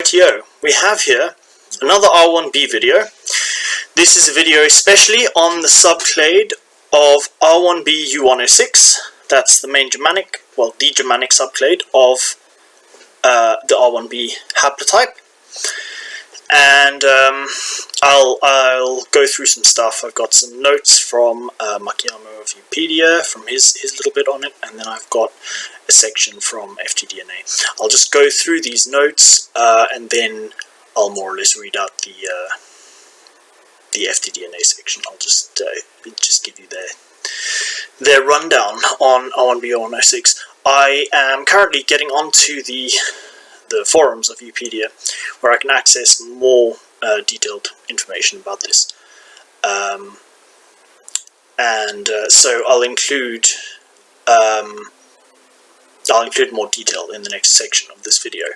Rightio, we have here another R1b video. This is a video especially on the subclade of R1b-U106. That's the main Germanic, well, the Germanic subclade of the R1b haplotype. And I'll go through some stuff. I've got some notes from Makiyama of Wikipedia, from his little bit on it, and then I've got a section from FTDNA. I'll just go through these notes, and then I'll more or less read out the FTDNA section. I'll just give you their rundown on R1b-U106. I am currently getting onto the forums of Wikipedia, where I can access more detailed information about this, so I'll include more detail in the next section of this video,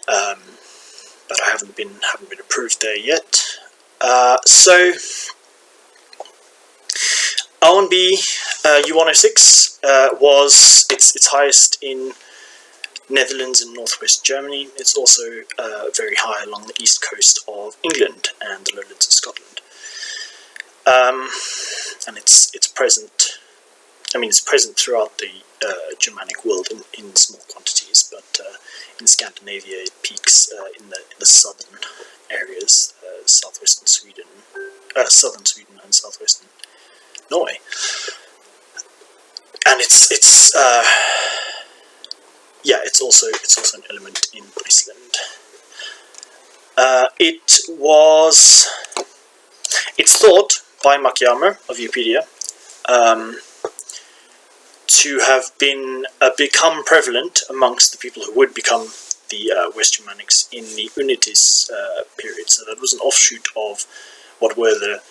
but I haven't been approved there yet. So R1b-U106 was its highest in Netherlands and northwest Germany. It's also very high along the east coast of England and the lowlands of Scotland. And it's present. I mean, it's present throughout the Germanic world in small quantities, but in Scandinavia it peaks in the southern areas, southern Sweden and southwestern Norway. And it's also an element in Iceland. It's thought by Makiyama of Wikipedia to have become prevalent amongst the people who would become the West Germanics in the Unitis period. So that was an offshoot of what were the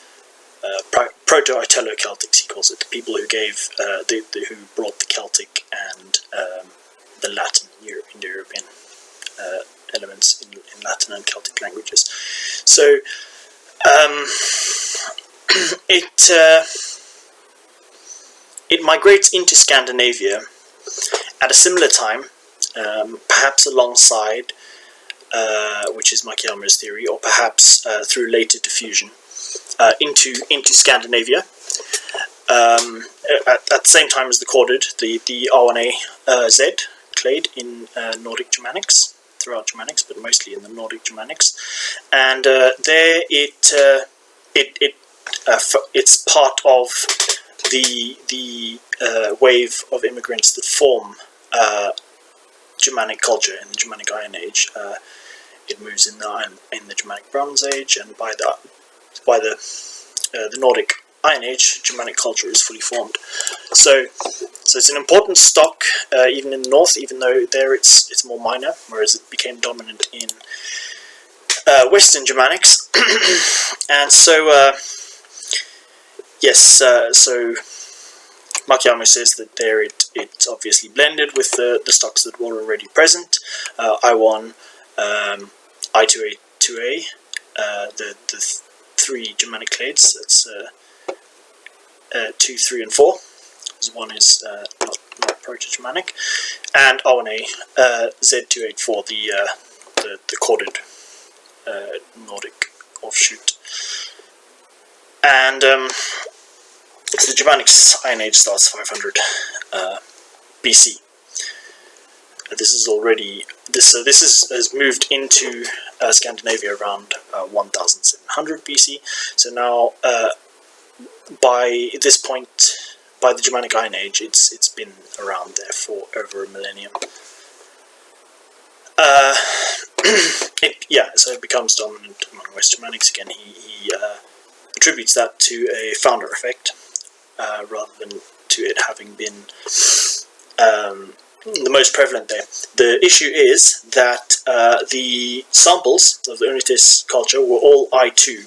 Proto-Italo-Celtics, he calls it, the people who gave who brought the Celtic and the Latin, Indo-European elements in Latin and Celtic languages. So it migrates into Scandinavia at a similar time, perhaps alongside, which is Makiyama's theory, or perhaps through later diffusion into Scandinavia. At the same time as the corded, the R1a-Z clade in Nordic Germanics, throughout Germanics, but mostly in the Nordic Germanics, and there it's part of the wave of immigrants that form Germanic culture in the Germanic Iron Age. It moves in the Germanic Bronze Age, and by the Nordic Iron Age, Germanic culture is fully formed. So it's an important stock, even in the north, even though there it's more minor, whereas it became dominant in Western Germanics. And so so Makiyama says that there it's obviously blended with the stocks that were already present. I1, I2A2A, the three Germanic clades. That's 2, 3, and 4. One is not Proto-Germanic, and R1a Z284, the corded Nordic offshoot. And the Germanic Iron Age starts 500 BC. This has moved into Scandinavia around 1700 BC. So now, by this point, by the Germanic Iron Age, it's been around there for over a millennium. So it becomes dominant among West Germanics again. He attributes that to a founder effect, rather than to it having been the most prevalent there. The issue is that the samples of the Unitis culture were all I2,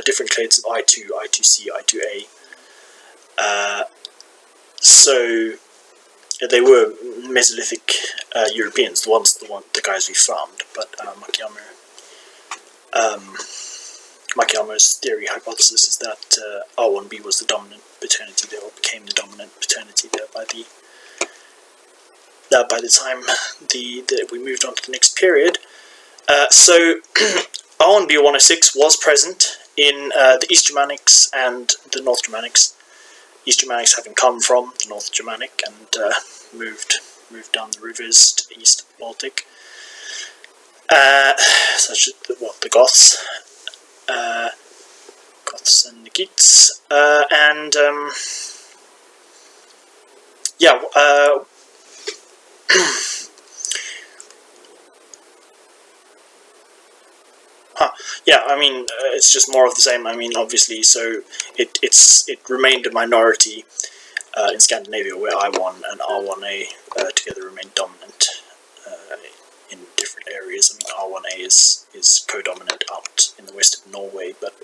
different clades of I2, I2C, I2A. So they were Mesolithic Europeans, the guys we found. But Makiyama's theory hypothesis is that R1b was the dominant paternity there, or became the dominant paternity there by the time we moved on to the next period. So R1b-U106 was present in the East Germanics and the North Germanics. East Germanics having come from the North Germanic and moved down the rivers to the east of the Baltic, such as the Goths, and the Geats, and yeah. Yeah, I mean, it's just more of the same. I mean, obviously, so it remained a minority in Scandinavia, where I1 and R1a together remained dominant in different areas. I mean, R1a is co-dominant out in the west of Norway, but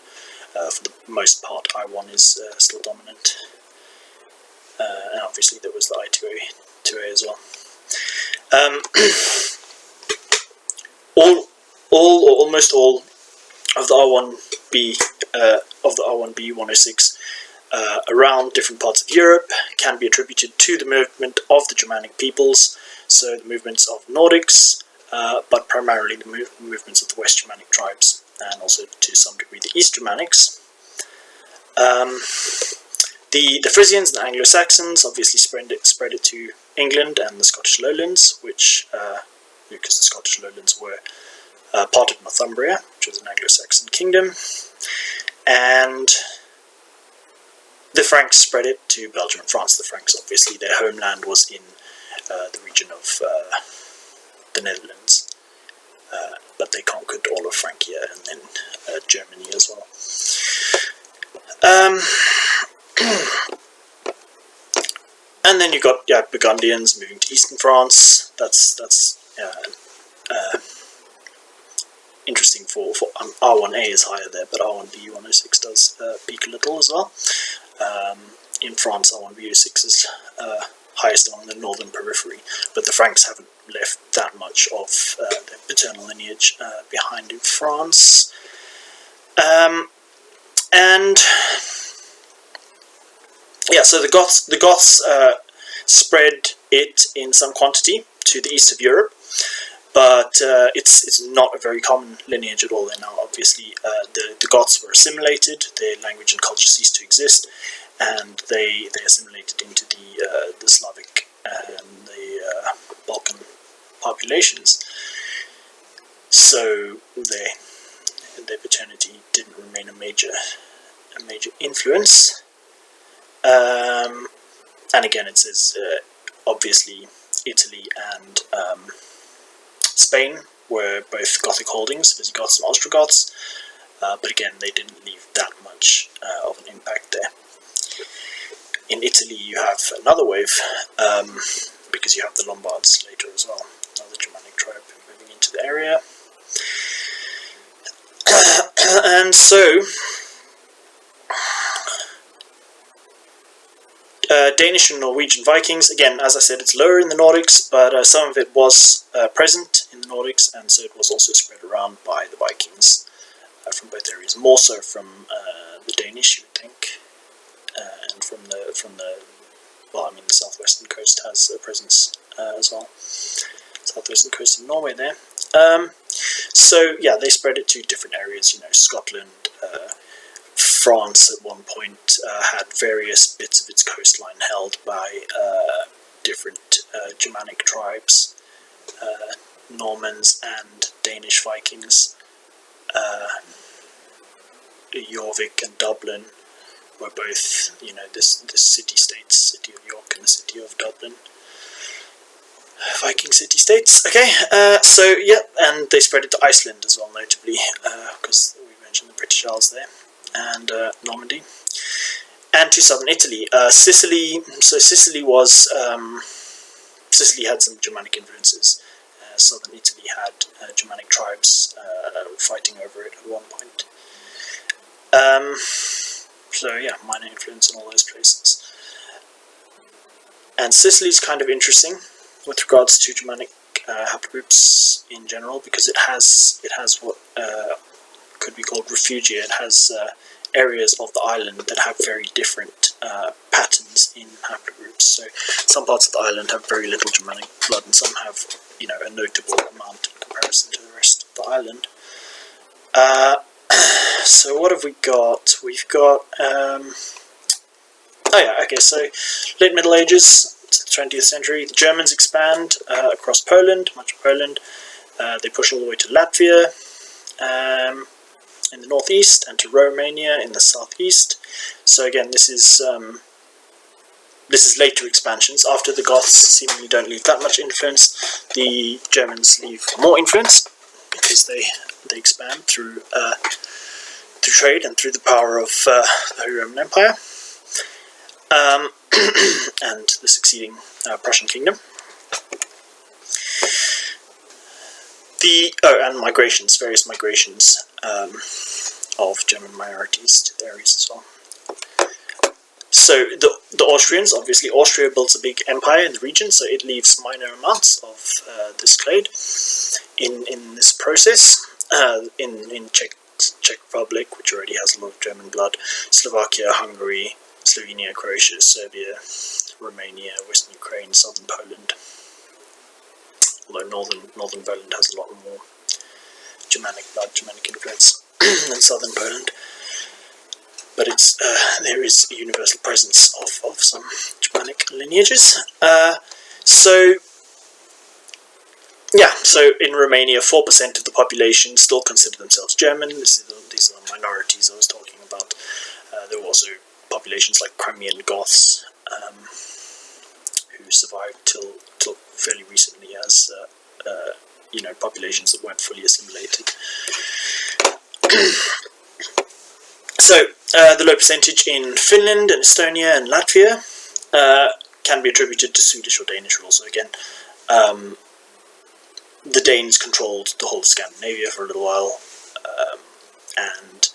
for the most part, I1 is still dominant. And obviously, there was the I2a as well. Almost all of the R1b-U106 around different parts of Europe can be attributed to the movement of the Germanic peoples, so the movements of Nordics, but primarily the movements of the West Germanic tribes, and also to some degree the East Germanics. The Frisians and the Anglo-Saxons obviously spread it to England and the Scottish lowlands, which, because the Scottish lowlands were part of Northumbria, which was an Anglo-Saxon kingdom, and the Franks spread it to Belgium and France. The Franks, obviously, their homeland was in the region of the Netherlands, but they conquered all of Francia and then Germany as well. And then you got Burgundians moving to eastern France. That's interesting for R1a is higher there, but R1b-U106 does peak a little as well. In France, R1b-U6 is highest along the northern periphery, but the Franks haven't left that much of their paternal lineage behind in France. And yeah, so the Goths spread it in some quantity to the east of Europe, but it's not a very common lineage at all. There now, obviously, the Goths were assimilated, their language and culture ceased to exist, and they assimilated into the Slavic and the Balkan populations. So their paternity didn't remain a major influence. And again, it says obviously Italy and Spain were both Gothic holdings, Visigoths and Ostrogoths, but again, they didn't leave that much of an impact there. In Italy, you have another wave, because you have the Lombards later as well, another Germanic tribe moving into the area. And so, Danish and Norwegian Vikings, again, as I said, it's lower in the Nordics, but some of it was present in the Nordics, and so it was also spread around by the Vikings from both areas, more so from the Danish, you would think, and from the well, I mean, the southwestern coast has a presence as well, southwestern coast of Norway there. So yeah, they spread it to different areas, you know, Scotland, France at one point had various bits of its coastline held by different Germanic tribes, Normans and Danish Vikings. Jorvik and Dublin were both, you know, this city-states, city of York and the city of Dublin. Viking city-states. Okay, so yeah, and they spread it to Iceland as well, notably, because we mentioned the British Isles there, and Normandy, and to southern Italy. Sicily. So Sicily was Sicily had some Germanic influences. Southern Italy had Germanic tribes fighting over it at one point. So yeah, minor influence in all those places. And Sicily's kind of interesting with regards to Germanic haplogroups in general, because it has what could be called refugia. It has areas of the island that have very different patterns in haplogroups. So some parts of the island have very little Germanic blood, and some have, you know, a notable amount in comparison to the rest of the island. So what have we got? We've got, oh yeah, okay, so late Middle Ages to the 20th century, the Germans expand across Poland, much of Poland. They push all the way to Latvia in the northeast and to Romania in the southeast. So again, this is later expansions. After the Goths seemingly don't leave that much influence, the Germans leave more influence because they expand through trade and through the power of the Holy Roman Empire and the succeeding Prussian kingdom. And migrations, various migrations of German minorities to the areas as well. So the Austrians, obviously Austria builds a big empire in the region, so it leaves minor amounts of this clade in this process. In Czech Republic, which already has a lot of German blood, Slovakia, Hungary, Slovenia, Croatia, Serbia, Romania, Western Ukraine, southern Poland. Although northern Poland has a lot more Germanic blood, Germanic influence than southern Poland. But there is a universal presence of some Germanic lineages. So in Romania, 4% of the population still consider themselves German. These are the minorities I was talking about. There were also populations like Crimean Goths, who survived till fairly recently as populations that weren't fully assimilated. So the low percentage in Finland and Estonia and Latvia can be attributed to Swedish or Danish rule. So again, the Danes controlled the whole of Scandinavia for a little while, and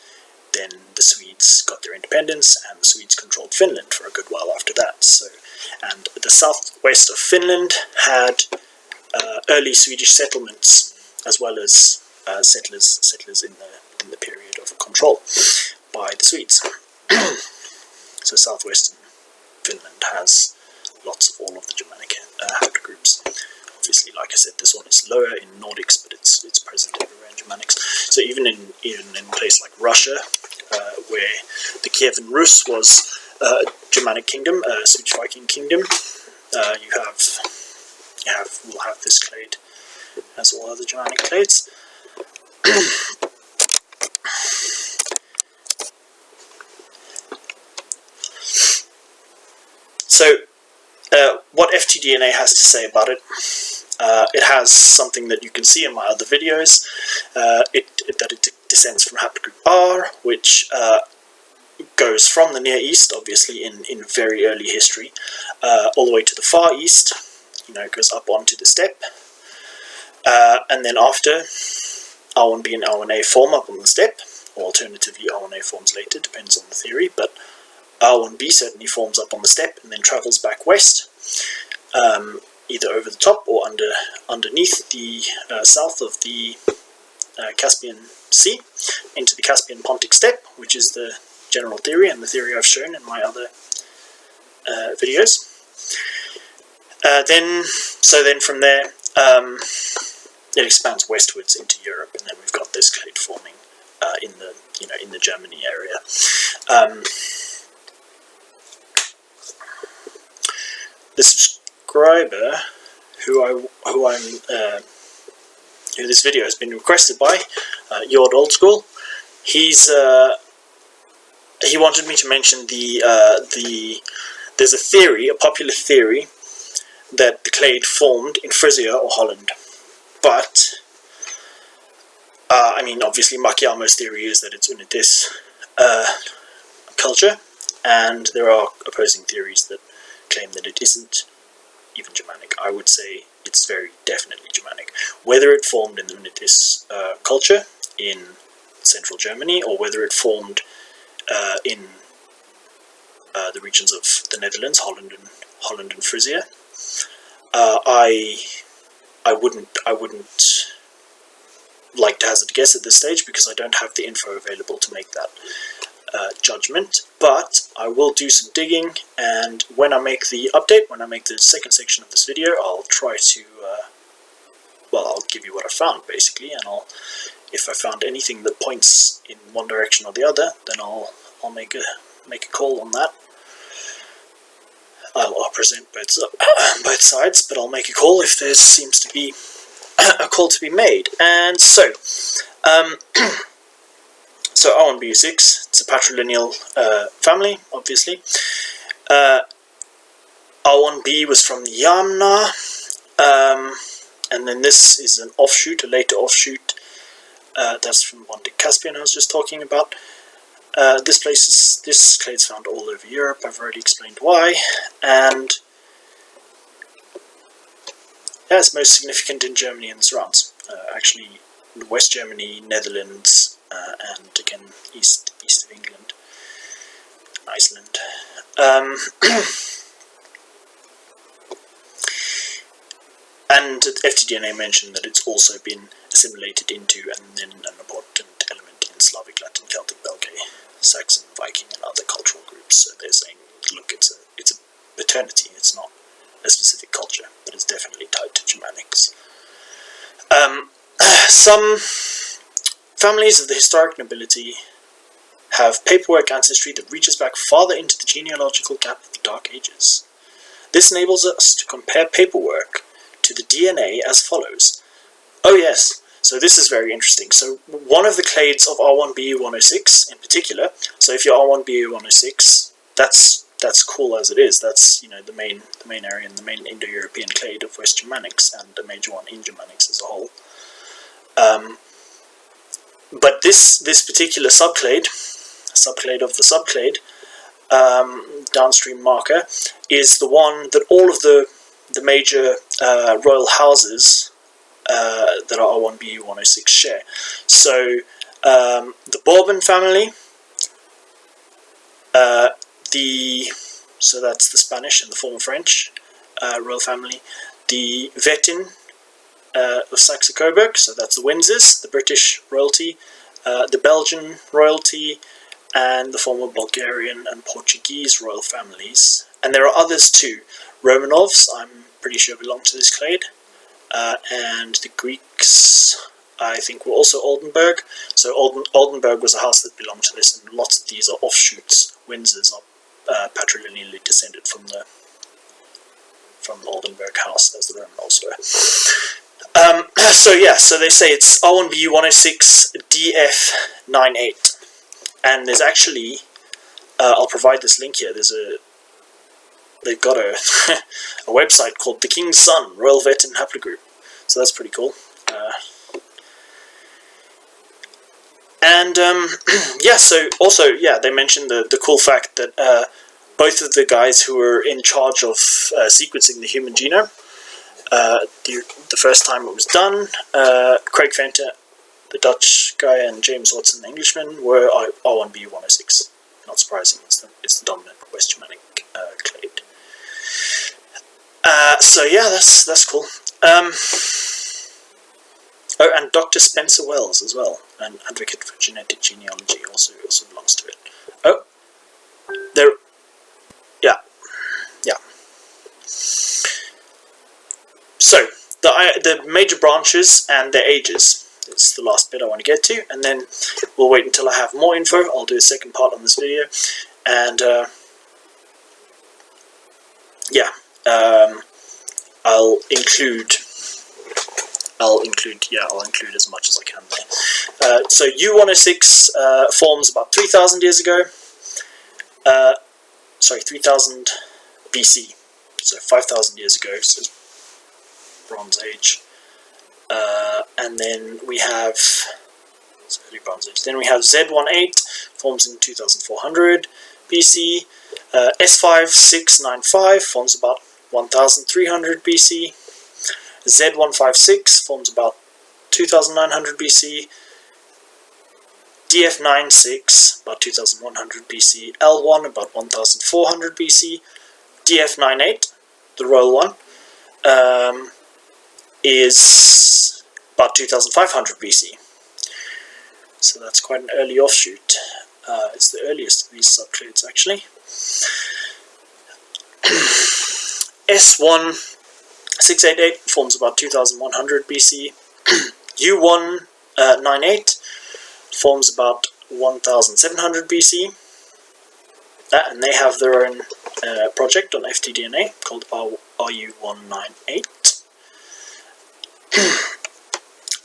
then the Swedes got their independence, and the Swedes controlled Finland for a good while after that. So, and the southwest of Finland had early Swedish settlements, as well as settlers in the period of control by the Swedes. So southwestern Finland has lots of all of the Germanic haplogroups. Obviously, like I said, this one is lower in Nordics, but it's present everywhere in Germanics. So even in a place like Russia, where the Kievan Rus was a Germanic kingdom, a Swedish Viking kingdom, will have this clade as all other Germanic clades. So, what FTDNA has to say about it? It has something that you can see in my other videos, that it descends from haplogroup R, which goes from the Near East, obviously in very early history, all the way to the Far East. It goes up onto the steppe, and then after, R1b and R1a form up on the steppe, or alternatively R1a forms later, depends on the theory, but R1b certainly forms up on the steppe and then travels back west, either over the top or underneath the south of the Caspian Sea into the Caspian Pontic steppe, which is the general theory and the theory I've shown in my other videos. Then from there, it expands westwards into Europe, and then we've got this clade forming in the Germany area. The subscriber who this video has been requested by, Yord Old School, he wanted me to mention there's a theory, a popular theory, that the clade formed in Frisia or Holland, but obviously Macchiamo's theory is that it's Unitis culture, and there are opposing theories that claim that it isn't even Germanic. I would say it's very definitely Germanic. Whether it formed in the Unitis culture in central Germany, or whether it formed in the regions of the Netherlands, Holland and Frisia, I wouldn't like to hazard a guess at this stage, because I don't have the info available to make that judgment, but I will do some digging, and when I make the update, when I make the second section of this video, I'll try to I'll give you what I found, basically, and I'll if I found anything that points in one direction or the other, then I'll make a call on that. I'll present both sides, but I'll make a call if there seems to be a call to be made. And so, so R1b-U6, it's a patrilineal family, obviously. R1b was from Yamna, and then this is an offshoot, a later offshoot. That's from Nordic Caspian I was just talking about. This clade's found all over Europe. I've already explained why, and yeah, it's most significant in Germany and the surrounds. Actually, West Germany, Netherlands, and again east of England, Iceland. And FTDNA mentioned that it's also been assimilated into and then an important element in Slavic, Latin, Celtic, Belgae, Saxon, Viking, and other cultural groups. So they're saying, look, it's a paternity. It's not a specific culture, but it's definitely tied to Germanics. Some families of the historic nobility have paperwork ancestry that reaches back farther into the genealogical gap of the Dark Ages. This enables us to compare paperwork to the DNA as follows. Oh yes, so this is very interesting. So one of the clades of R1b-U106 in particular, so if you're R1b-U106, that's cool as it is. That's, you know, the main Aryan, the main Indo-European clade of West Germanics, and a major one in Germanics as a whole. But this particular subclade of the subclade, downstream marker, is the one that all of the major royal houses that are R1b-U106 share. So the Bourbon family, so that's the Spanish and the former French royal family. The Wettin of Saxe-Coburg, so that's the Windsors, the British royalty, the Belgian royalty, and the former Bulgarian and Portuguese royal families. And there are others too. Romanovs, I'm pretty sure, belong to this clade. And the Greeks, I think, were also Oldenburg. So Oldenburg was a house that belonged to this, and lots of these are offshoots. Windsors are patrilineally descended from the Oldenburg house, as the Romanovs were. So yeah, so they say it's R1b-U106 DF98, and there's actually, I'll provide this link here. They've got a website called The King's Son, Royal Haplogroup. So that's pretty cool. Yeah, so also, yeah, they mentioned the cool fact that both of the guys who were in charge of sequencing the human genome, the first time it was done, Craig Venter, the Dutch guy, and James Watson, the Englishman, were R1b-U106. Not surprising, it's the dominant West Germanic clade. So yeah, that's cool. Oh, and Dr. Spencer Wells as well, an advocate for genetic genealogy, also belongs to it. Oh, there, yeah. So the major branches and their ages. It's the last bit I want to get to, and then we'll wait until I have more info. I'll do a second part on this video, and yeah. I'll include as much as I can there. So U106 forms about 3,000 years ago. 3,000 BC. So 5,000 years ago. So Bronze Age. And then we have early Bronze Age. Then we have Z18 forms in 2,400 BC. S5695 forms about 1,300 BC. Z156 forms about 2,900 BC. DF96 about 2,100 BC. L1 about 1,400 BC. DF98, the royal one, is about 2,500 BC. So that's quite an early offshoot. It's the earliest of these subclades, actually. S1688 forms about 2,100 BC. R1b-U198 forms about 1700 BC, and they have their own project on ftDNA called RU198.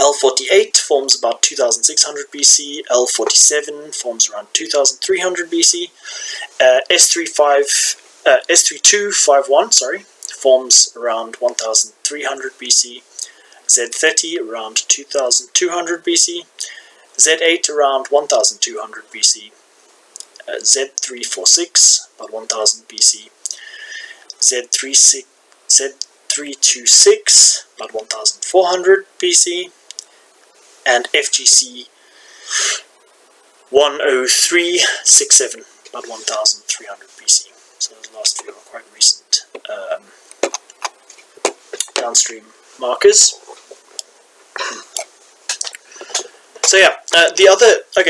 L48 forms about 2600 BC, L47 forms around 2300 BC, S3251 forms around 1300 BC, Z30 around 2200 BC, Z8 around 1200 BC, Z346 about 1000 BC, Z326 about 1400 BC, and FGC 10367 about 1300 BC. So those last few are quite recent downstream markers. So yeah,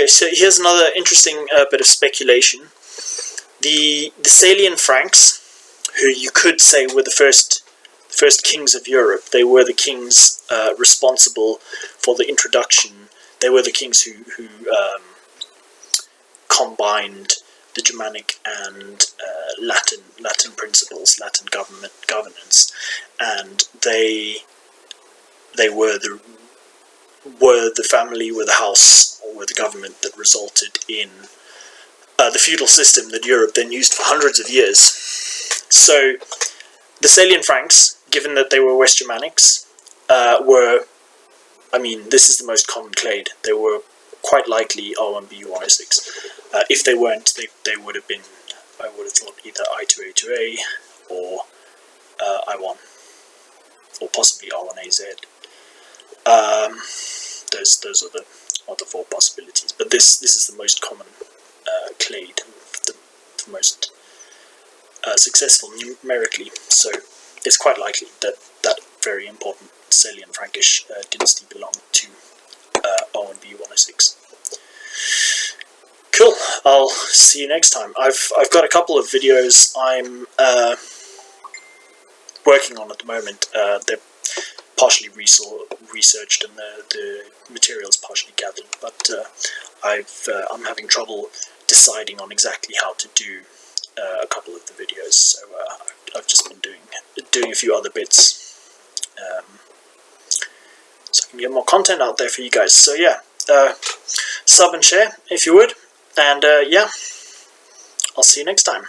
so here's another interesting bit of speculation. The Salian Franks, who you could say were the first kings of Europe, they were the kings responsible for the introduction. They were the kings who combined the Germanic and Latin principles, Latin governance, and they were the family, were the house, or were the government that resulted in the feudal system that Europe then used for hundreds of years. So the Salian Franks, given that they were West Germanics, this is the most common clade. They were quite likely R1b-U106. If they weren't, they would have been, I would have thought, either I2A2A or I1, or possibly R1AZ. Those are the four possibilities. But this is the most common clade, the most successful numerically. So it's quite likely that that very important Salian Frankish dynasty belonged to R1b-U106. Cool. I'll see you next time. I've got a couple of videos I'm working on at the moment. They're partially researched and the material's partially gathered, but I'm having trouble deciding on exactly how to do a couple of the videos. So I've just been doing a few other bits, so I can get more content out there for you guys. So yeah, sub and share if you would, and yeah, I'll see you next time.